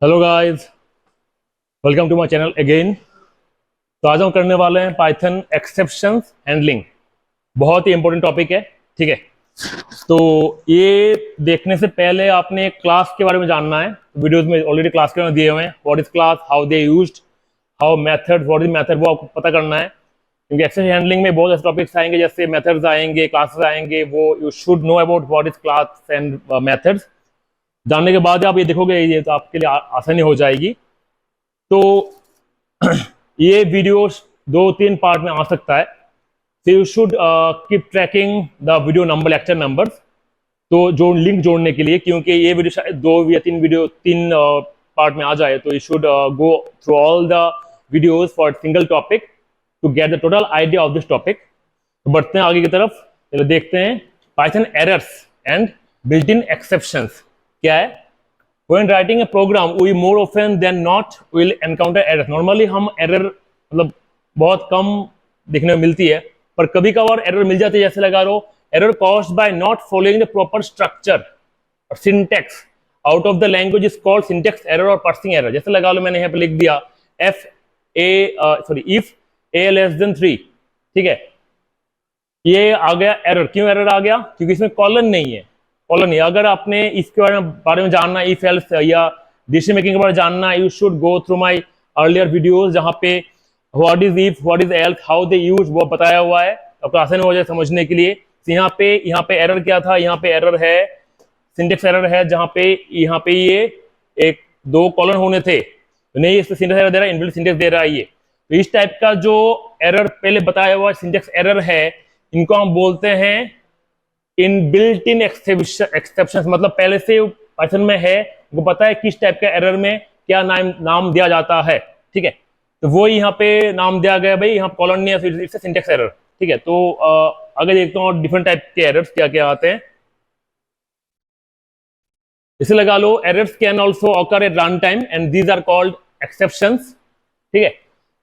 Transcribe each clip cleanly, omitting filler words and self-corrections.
Hello guys, welcome to my channel again. तो आज हम करने वाले हैं पाइथन एक्सेप्शंस हैंडलिंग। बहुत ही इंपॉर्टेंट टॉपिक है। ठीक है, तो ये देखने से पहले आपने क्लास के बारे में जानना है। वीडियोस में ऑलरेडी क्लास के बारे में दिए हुए हैं, what is class, how they used, how method, what is method, वो आपको पता करना है। क्योंकि एक्सेप्शन हैंडलिंग में बहुत ऐसे टॉपिक्स आएंगे, जैसे मेथड्स आएंगे, क्लासेस आएंगे, वो you should know about what is class and methods. जानने के बाद आप ये देखोगे, ये तो आपके लिए आसानी हो जाएगी। तो ये वीडियो दो तीन पार्ट में आ सकता है। so you should keep tracking the video number, lecture numbers। तो जो लिंक जोड़ने के लिए, क्योंकि ये वीडियो शायद दो या तीन वीडियो तीन पार्ट में आ जाए, तो you should go through all the videos for single topic to get the total idea of this topic. तो बढ़ते हैं आगे की तरफ। चलो देखते हैं Python errors and built in exceptions क्या है। When writing a program, we more often than not will encounter errors। Normally हम error मतलब बहुत कम देखने में मिलती है, पर कभी कभार एरर मिल जाती है। जैसे लगा लो error caused by not following the proper structure or syntax out of the language is called syntax error or parsing error। जैसे लगा लो मैंने यहाँ पे लिख दिया if a less than 3। ठीक है, ये आ गया एरर। क्यों एरर आ गया? क्योंकि इसमें कॉलन नहीं है। कॉलन नहीं, अगर आपने इसके बारे में जानना, इफ एल्स या डिसीजन मेकिंग के बारे में जानना, you should go through my earlier videos, जहां पे what is if, what is else, how they use, वो बताया हुआ है। आपको आसान हो जाए समझने के लिए। तो यहाँ पे एरर क्या था? यहाँ पे एरर है सिंटेक्स एरर है, जहां पे यहाँ पे ये एक दो कॉलन होने थे, तो नहीं इसमें सिंटेक्स एरर दे रहा है, इनबिल्ट सिंटेक्स दे रहा है ये। तो इस टाइप का जो एरर पहले बताया हुआ सिंटेक्स एरर है, इनको हम बोलते हैं इन बिल्ट इन एक्सेप्शन। मतलब पहले से पाइथन में है, वो पता है किस टाइप का एरर में क्या नाम दिया जाता है। ठीक है, तो वो यहाँ पे नाम दिया गया भाई, यहाँ कॉलन नहीं है, इससे सिंटेक्स एरर। ठीक है, तो आगे देखता हूँ डिफरेंट टाइप के एरर्स क्या क्या आते हैं। इसे लगा लो errors can also occur at run time and these are called exceptions. ठीक है,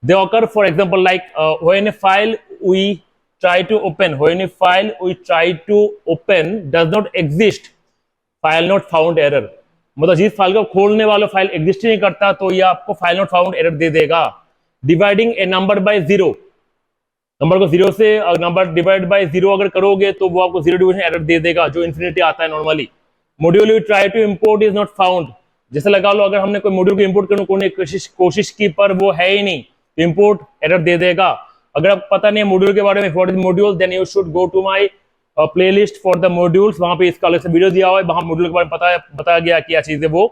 they occur for example like when a file we try to open, when a file we try to open does not exist, file not found error। मतलब जिस file को खोलने वाला file exist नहीं करता, तो ये आपको फाइल नॉट फाउंड एरर दे देगा। Dividing A number by zero, number को जीरो से नंबर डिवाइड बाय जीरो अगर करोगे तो वो आपको जीरो डिवीजन एरर दे देगा, जो इन्फिनिटी आता है normally. Module you try to import is not found. जैसे लगा लो अगर हमने कोई मॉड्यूल को इंपोर्ट करने की कोशिश की, पर वो है ही नहीं, तो इंपोर्ट एरर दे देगा। अगर आपको पता नहीं है मॉड्यूल के बारे में, what is module, then you should go to my playlist for the modules. वहां पे इसका अलग से वीडियो दिया हुआ है, वहां मॉड्यूल के बारे में बताया गया क्या चीज है वो।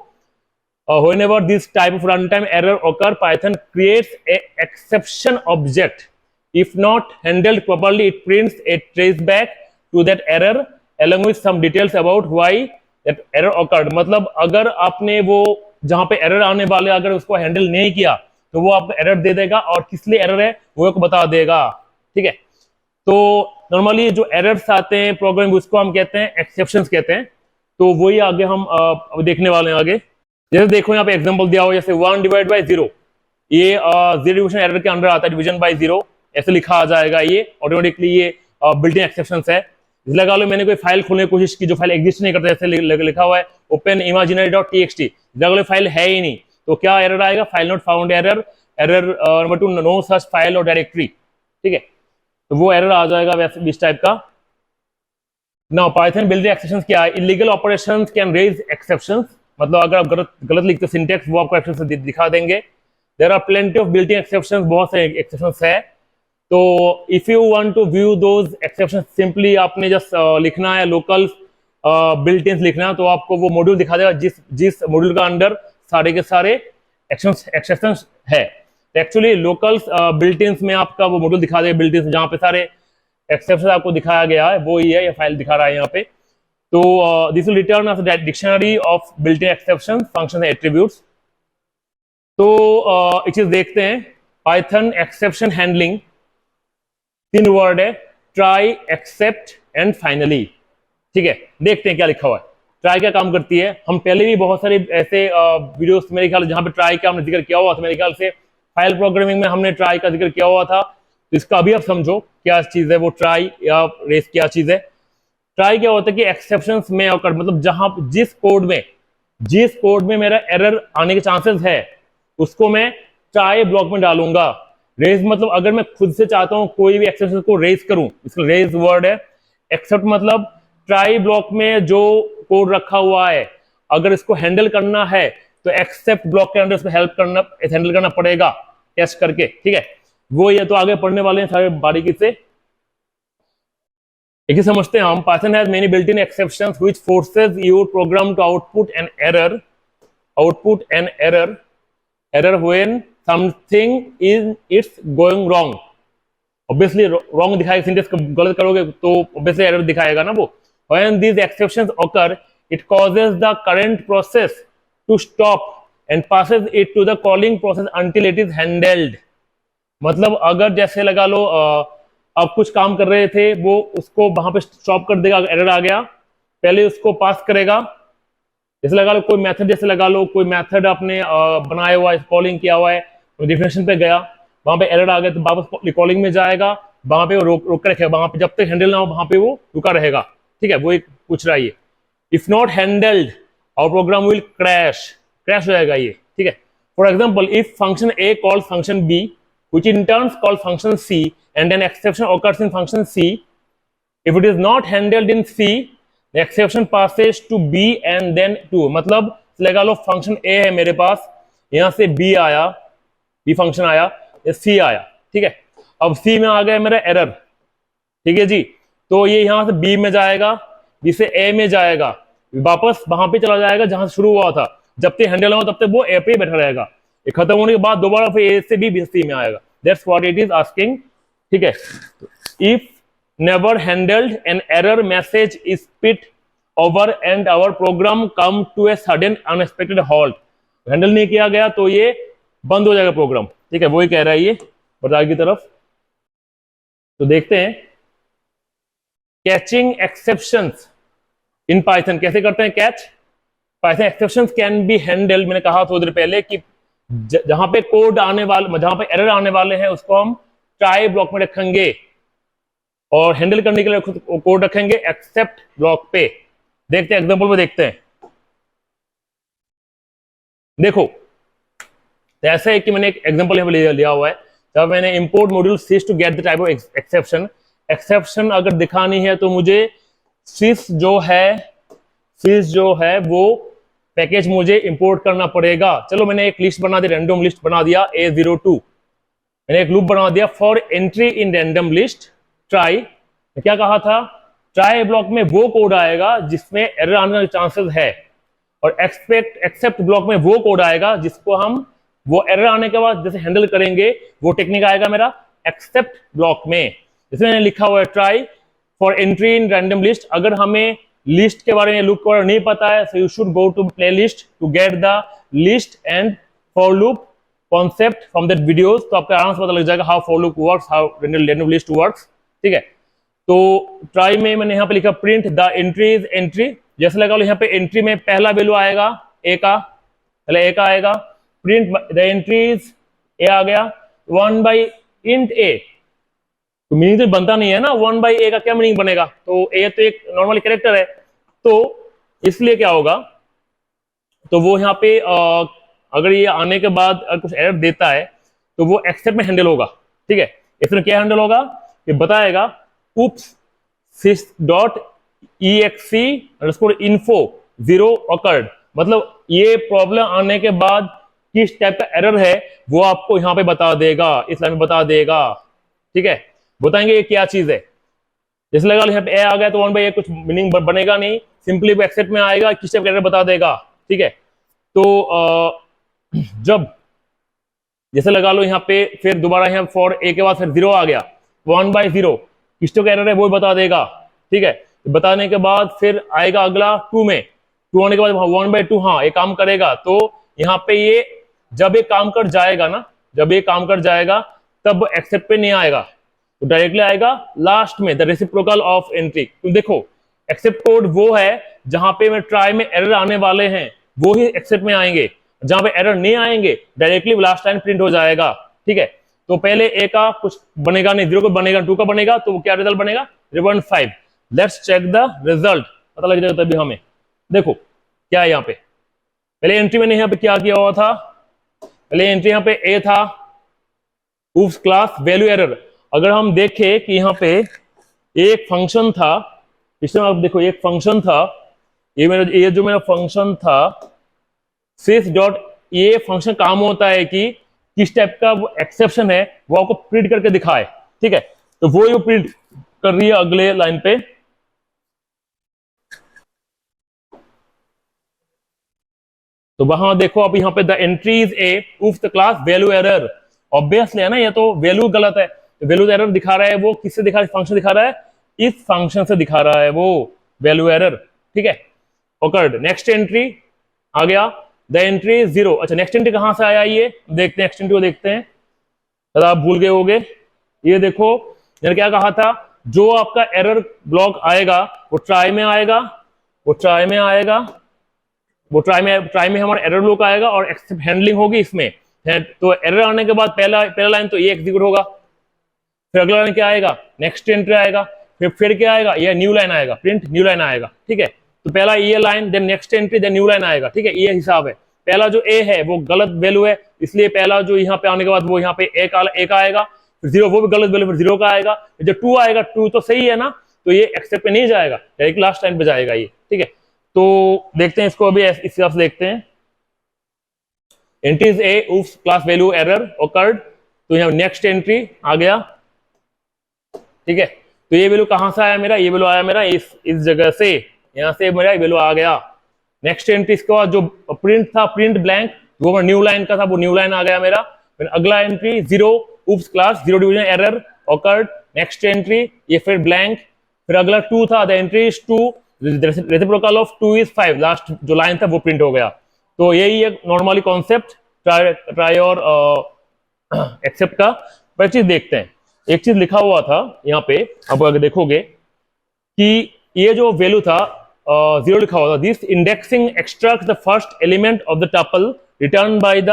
Whenever this type of run time error occur, Python creates a exception object। If not handled properly, it prints a traceback to that error along with some details about why that error occurred। मतलब अगर आपने वो जहां पे error आने वाले अगर उसको हैंडल नहीं किया, तो वो आपको एरर दे देगा, और किस लिए एरर है वो आपको बता देगा। ठीक है, तो नॉर्मली जो एरर्स आते हैं प्रोग्राम, उसको हम कहते हैं एक्सेप्शंस कहते हैं। तो वही आगे हम अब देखने वाले हैं आगे। जैसे देखो यहाँ पे एग्जांपल दिया हुआ है, जैसे 1 डिवाइड बाय 0, ये जीरो डिवीजन एरर के अंडर आता है, डिवीजन बाय 0 ऐसे लिखा आ जाएगा। ये ऑटोमेटिकली ये बिल्ट इन एक्सेप्शंस है। लगा लो मैंने कोई फाइल खोलने की कोशिश की जो फाइल एग्जिस्ट नहीं करता, जैसे लिखा हुआ है ओपन imaginary.txt, लगा लो फाइल है ही नहीं, तो क्या एरर आएगा? File not found error, error number 2 no such file और डायरेक्टरी। ठीक है, तो वो एरर आ जाएगा वैसे इस टाइप का। Now Python built in exceptions क्या है? Illegal operations can raise exceptions. मतलब अगर आप गलत लिखते सिंटेक्स, वो आपको एक्सेप्शन दिखा देंगे। There are plenty of built in exceptions, बहुत सारे एक्सेप्शंस है। तो if you want to view those exceptions, simply आपने जस्ट लिखना है लोकल बिल्ट इन लिखना, तो आपको वो मॉड्यूल दिखा देगा जिस मॉड्यूल का अंडर सारे के सारे एक्सेप्शंस है। एक्चुअली लोकल बिल्ट इन में आपका वो मॉड्यूल दिखा देगा, बिल्ट इन जहां पे सारे एक्सेप्शन आपको दिखाया गया है, वो ही है, ये फाइल दिखा रहा है यहाँ पे। तो this will return as a dictionary of built in exception function attributes. तो एक चीज देखते हैं, पाइथन एक्सेप्शन हैंडलिंग 3 वर्ड है, ट्राई, एक्सेप्ट एंड फाइनली। ठीक है, देखते हैं क्या लिखा हुआ है। ट्राई क्या काम करती है? हम पहले भी बहुत सारे ऐसे वीडियोस मेरे ख्याल जहां पे ट्राई का हमने जिक्र किया हुआ था, मेरे ख्याल से फाइल प्रोग्रामिंग में हमने ट्राई का जिक्र किया हुआ था। तो इसका अभी आप समझो क्या चीज है वो ट्राई या रेस क्या चीज है। ट्राई क्या होता है कि एक्सेप्शंस में आकर, मतलब जहां जिस कोड में जिस कोड में मेरा एरर आने के चांसेस है उसको मैं ट्राई ब्लॉक में डालूंगा। रेज मतलब अगर मैं खुद से चाहता हूं कोई भी एक्सेप्शन को रेज करूं, इसका रेज वर्ड है। एक्सेप्ट मतलब ट्राई ब्लॉक में जो कोड रखा हुआ है अगर इसको हैंडल करना है तो एक्सेप्ट ब्लॉक के अंदर इसको हैंडल करना पड़ेगा टेस्ट करके, ठीक है। वो ये तो आगे पढ़ने वाले हैं सारे बारीकी से। एक ही समझते हैं हम। Python has many built in exceptions which forces your program to output an error when something is it's going wrong. Obviously wrong दिखाएगा, सिंटेक्स गलत करोगे तो ऑब्वियसली एरर दिखाएगा ना वो। When these exceptions occur it causes the current process to stop and passes it to the calling process until it is handled. मतलब अगर जैसे लगा लो आप कुछ काम कर रहे थे, वो उसको वहां पे स्टॉप कर देगा, एरर आ गया, पहले उसको पास करेगा। जैसे लगा लो कोई मेथड, जैसे लगा लो कोई मेथड आपने बनाया हुआ है, कॉलिंग किया हुआ है, डेफिनेशन पे गया, वहां पे एरर आ गया तो वापस कॉलिंग में जाएगा, वहां पे वो रोक कर रखेगा, वहां पे जब तक हैंडल ना हो वहां पे वो रुका रहेगा, ठीक है। वो एक पूछ रहा है ये। If not handled our program will crash हो जाएगा ये, ठीक है। For example if function A call function B which in turn calls function C and an exception occurs in function C. If it is not handled in C, the exception passes to B and then to, मतलब लगा लो function A है मेरे पास, यहां से B आया, B function आया, C आया, ठीक है। अब C में आ गया मेरा एरर, ठीक है जी। तो ये यहां से B में जाएगा, B से A में जाएगा, वापस वहां पे चला जाएगा जहां से शुरू हुआ था। जब तक हैंडल होगा तब तक वो A पे बैठा रहेगा। ये खत्म होने के बाद दोबारा फिर A से B C में आएगा। That's what it is asking, ठीक है। If never handled, an error message is spit over and our program come to a sudden unexpected halt. Handle नहीं किया गया तो ये बंद हो जाएगा प्रोग्राम, ठीक है। वही कह रहा है ये बता की तरफ। तो देखते हैं कैचिंग एक्सेप्शंस इन पाइथन कैसे करते हैं catch. Python exceptions can be handle, मैंने कहा थोड़ी देर पहले कि जहां पे कोड आने वाले, जहां पे एरर आने वाले हैं उसको हम ट्राई ब्लॉक में रखेंगे और हैंडल करने के लिए कोड रखेंगे एक्सेप्ट ब्लॉक पे। देखते हैं एग्जांपल में, देखते हैं। देखो ऐसा है कि मैंने एक एग्जांपल यहां पे लिया हुआ है। जब मैंने import module sys to get the type of exception अगर दिखानी है तो मुझे सिस जो है वो पैकेज मुझे इंपोर्ट करना पड़ेगा। चलो मैंने एक लिस्ट बना दी, रैंडम लिस्ट बना दिया A02, मैंने एक लूप बना दिया for entry in random list try. क्या कहा था, ट्राई ब्लॉक में वो कोड आएगा जिसमें एरर आने के चांसेस है, और एक्सेप्ट ब्लॉक में वो कोड आएगा जिसको हम वो एरर आने के बाद जैसे हैंडल करेंगे, वो टेक्निक आएगा मेरा एक्सेप्ट ब्लॉक में। जैसे मैंने लिखा हुआ है try for entry in random list. अगर हमें लिस्ट के बारे में, लूप के बारे में नहीं पता है, so you should go to playlist to get the list and for loop concept from that videos. तो आपको आराम से पता लग जाएगा how for loop works, how random list works, ठीक है। तो ट्राई में मैंने यहाँ पे लिखा print the entry is entry. जैसे लगा लो यहाँ पे एंट्री में पहला वैल्यू आएगा ए का, पहले ए का आएगा, print the entry is A आ गया, 1 बाई इंट ए। तो मीनिंग तो बनता नहीं है ना, 1 बाई ए का क्या मीनिंग बनेगा, तो ए तो एक नॉर्मल कैरेक्टर है, तो इसलिए क्या होगा, तो वो यहाँ पे अगर ये आने के बाद अगर कुछ एरर देता है तो वो एक्सेप्ट में हैंडल होगा, ठीक है। इसमें क्या हैंडल होगा, ये बताएगा उप्स sys.exe_info 0 occurred, मतलब ये प्रॉब्लम आने के बाद किस टाइप का एरर है वो आपको यहाँ पे बता देगा, इस लाइन में बता देगा, ठीक है। बताएंगे ये क्या चीज है। जैसे लगा यहाँ पे ए आ गया तो 1 बाई ए कुछ मीनिंग बनेगा नहीं, सिंपली वो एक्सेप्ट में आएगा, किस टाइप का एरर बता देगा, ठीक है। तो जब जैसे लगा लो यहाँ पे फिर दोबारा यहाँ फॉर ए के बाद फिर 0 आ गया, 1 बाई 0 किस टाइप का एरर है वो बता देगा, ठीक है। तो बताने के बाद फिर आएगा अगला 2 में, 2 आने के बाद 1 बाई 2 हाँ ये काम करेगा। तो यहाँ पे ये जब ये काम कर जाएगा ना, जब ये काम कर जाएगा तब एक्सेप्ट पे नहीं आएगा, तो डायरेक्टली आएगा लास्ट में द रेसिप्रोकल ऑफ एंट्री। तो देखो एक्सेप्ट कोड वो है जहां पे मैं ट्राई में एरर आने वाले हैं वो ही एक्सेप्ट में आएंगे, जहां पे एरर नहीं आएंगे डायरेक्टली लास्ट लाइन प्रिंट हो जाएगा, ठीक है। तो पहले ए का कुछ बनेगा नहीं, 0 का बनेगा, 2 का बनेगा, तो क्या रिजल्ट बनेगा 3.5। लेट्स चेक द रिजल्ट, पता लग जाएगा तभी हमें। देखो क्या है यहाँ पे, पहले एंट्री मैंने यहाँ पे क्या किया हुआ था, पहले एंट्री यहाँ पे ए था, उफ्स क्लास वैल्यू एरर। अगर हम देखें कि यहाँ पे एक फंक्शन था, इसमें आप देखो एक फंक्शन था, ये जो मेरा फंक्शन था sys डॉट, ये फंक्शन काम होता है कि किस टाइप का वो एक्सेप्शन है वो आपको प्रिंट करके दिखाए, ठीक है। तो वो प्रिंट कर रही है अगले लाइन पे। तो वहां देखो अब यहाँ पे द एंट्री इज ए उफ the class value error, obviously है ना, ये तो वैल्यू गलत है, वैल्यू एरर दिखा रहा है, वो किससे दिखा रहा है, फंक्शन दिखा रहा है, इस फंक्शन से दिखा रहा है वो वैल्यू एरर, ठीक है। ओकर्ड, नेक्स्ट एंट्री आ गया द एंट्री इज 0। अच्छा नेक्स्ट एंट्री कहां से आया, ये देखते हैं, नेक्स्ट एंट्री को देखते हैं, तो आप भूल गए होगे। ये देखो मैंने क्या कहा था, जो आपका एरर ब्लॉक आएगा वो ट्राई में आएगा, वो ट्राई में आएगा, वो ट्राई में हमारा एरर ब्लॉक आएगा और एक्सेप्ट हैंडलिंग होगी इसमें। तो एरर आने के बाद पहला लाइन तो ये एग्जीक्यूट होगा, फिर अगला लाइन क्या आएगा, नेक्स्ट एंट्री आएगा, फिर क्या आएगा, ये न्यू लाइन आएगा, प्रिंट न्यू लाइन आएगा, ठीक है। तो पहला ये line, then next entry, then new line आएगा, ठीक है, ये हिसाब है। पहला जो ए है वो गलत वैल्यू है, इसलिए पहला जो यहाँ पे आने के बाद वो यहाँ पे एक आएगा, फिर 0 वो भी गलत वैल्यू, फिर 0 का आएगा, फिर जब 2 आएगा, 2 तो सही है ना, तो ये एक्सेप्ट पे नहीं जाएगा, डायरेक्ट लास्ट लाइन पे जाएगा ये, ठीक है। तो देखते हैं इसको अभी इस हिसाब से देखते हैं। एंट्रीज ए उफ्स क्लास वैल्यू एरर ओकर्ड, तो यहाँ नेक्स्ट एंट्री आ गया, ठीक है। तो ये वैल्यू कहां से आया मेरा, ये वैल्यू आया मेरा इस जगह से, यहां से मेरा वैल्यू आ गया। नेक्स्ट एंट्री इसके बाद जो प्रिंट था, प्रिंट ब्लैंक, वो न्यू लाइन का था, वो न्यू लाइन आ गया मेरा। फिर अगला entry 0 oops class 0 division error occurred, next entry ये फिर ब्लैंक, फिर अगला 2 था, the entry is 2, reciprocal of 2 is 5, last जो लाइन था वो प्रिंट हो गया। तो यही है नॉर्मली कॉन्सेप्ट ट्राई और एक्सेप्ट का। पर चीज देखते हैं, एक चीज लिखा हुआ था यहाँ पे, अब अगर देखोगे कि ये जो वैल्यू था 0 लिखा हुआ था, this indexing extract the first element of the tuple return by the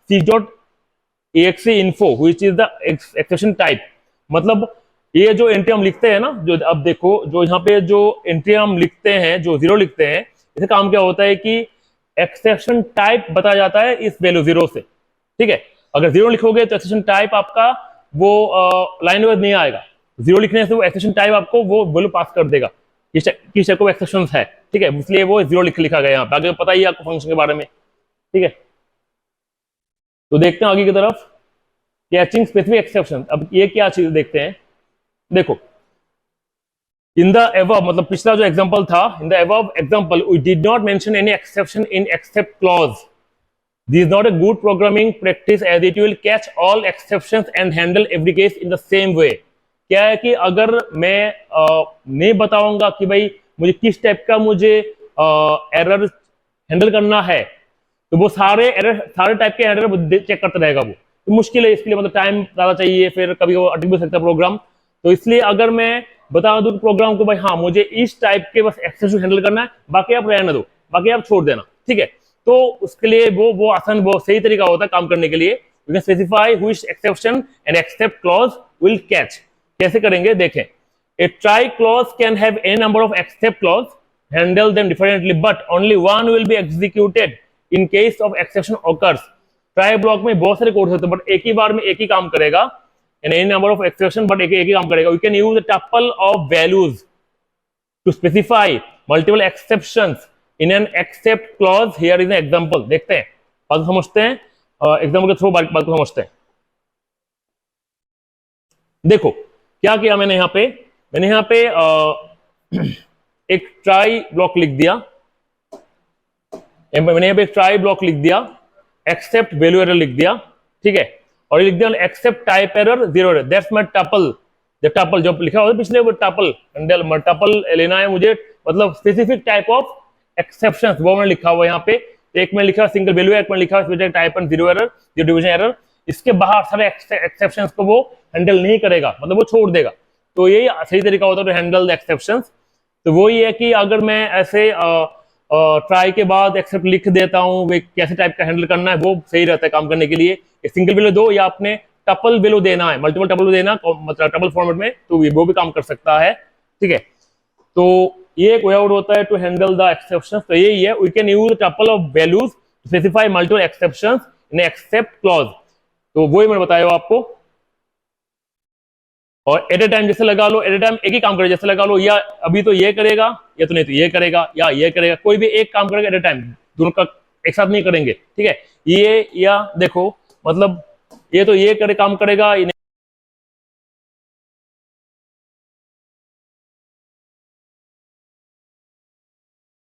sys.exe info which is the exception type. मतलब ये जो एंट्री हम लिखते हैं ना, जो अब देखो जो यहाँ पे जो एंट्री हम लिखते हैं, जो 0 लिखते हैं, इससे काम क्या होता है कि एक्सेप्शन टाइप बताया जाता है इस वैल्यू 0 से, ठीक है। अगर 0 लिखोगे तो एक्सेप्शन टाइप आपका वो लाइन वाइज नहीं आएगा, 0 लिखने से वो एक्सेप्शन टाइप आपको वो वैल्यू पास कर देगा, किस टाइप को एक्सेप्शन है, ठीक है, इसलिए वो 0 लिखा गया यहाँ पे। आगे पता ही है आपको फंक्शन के बारे में, ठीक है। तो देखते हैं आगे की तरफ, कैचिंग स्पेसिफिक एक्सेप्शन। अब ये क्या चीज देखते हैं, देखो इन द एबव, मतलब पिछला जो एग्जांपल था, in the above example we did not mention any exception in except clause, this is not a good programming practice as it will catch all exceptions and handle every case in the same way. क्या है कि अगर मैं नहीं बताऊंगा कि भाई मुझे किस टाइप का मुझे एरर हैंडल करना है, तो वो सारे टाइप के एरर चेक करता रहेगा, वो तो मुश्किल है, इसके लिए मतलब टाइम ज्यादा चाहिए, फिर कभी वो अटक भी सकता है प्रोग्राम। तो इसलिए अगर मैं बता दूं प्रोग्राम को भाई हाँ मुझे इस टाइप के बस एक्सेप्शन हैंडल करना है, बाकी आप रहने दो, बाकी आप छोड़ देना, ठीक है, तो उसके लिए वो आसान, वो सही तरीका होता है काम करने के लिए। You can specify which exception and except clause will catch. कैसे करेंगे देखें, a try clause can have a number of except clause, handle them differently but only one will be executed in case of exception occurs. Try block में बहुत सारे code होते हैं, but एक ही बार में एक ही काम करेगा, and any number of exception but एक ही काम करेगा। We can use a tuple of values to specify multiple exceptions in an except clause। Here is an example। देखते हैं, बात समझते हैं, एग्जाम्पल के थ्रू बात को समझते हैं। देखो क्या किया मैंने यहाँ पे एक ट्राई ब्लॉक लिख दिया, मैंने यहाँ पे एक ट्राई ब्लॉक लिख दिया, एक्सेप्ट वैल्यू एरर लिख दिया, ठीक है, और लिख दिया except type error 0 error, that's my tuple. The tuple जो लिखा हुआ है पिछले वो टपल लेना है मुझे, मतलब स्पेसिफिक टाइप ऑफ एक्सेप्शंस वो मैंने लिखा हुआ है यहाँ पे। एक में लिखा सिंगल वैल्यू, एक में लिखा type and 0 error, 0 division error. इसके बाहर सारे एक्सेप्शंस को वो हैंडल नहीं करेगा, मतलब वो छोड़ देगा। तो यही सही तरीका होता है टू हैंडल द एक्सेप्शंस। तो वो ये है कि अगर मैं ऐसे ट्राई के बाद एक्सेप्ट लिख देता हूँ, वे कैसे टाइप का हैंडल करना है, वो सही रहता है काम करने के लिए। सिंगल वैल्यू दो या आपने टपल वैल्यू देना है, मल्टीपल टपल देना, मतलब टपल फॉर्मेट में, तो वो भी काम कर सकता है, ठीक है। तो ये एक वे आउट होता है टू हैंडल द एक्सेप्शंस। तो यही है, we can use tuple of values specify multiple exceptions in except clause, तो वही मैंने बताया आपको। और एट ए टाइम जैसे लगा लो, एट ए टाइम एक ही काम करे, जैसे लगा लो या अभी तो ये करेगा या तो नहीं तो ये करेगा या ये करेगा, कोई भी एक काम करेगा एट ए टाइम, दोनों का एक साथ नहीं करेंगे, ठीक है। ये या देखो मतलब ये तो ये करे काम करेगा,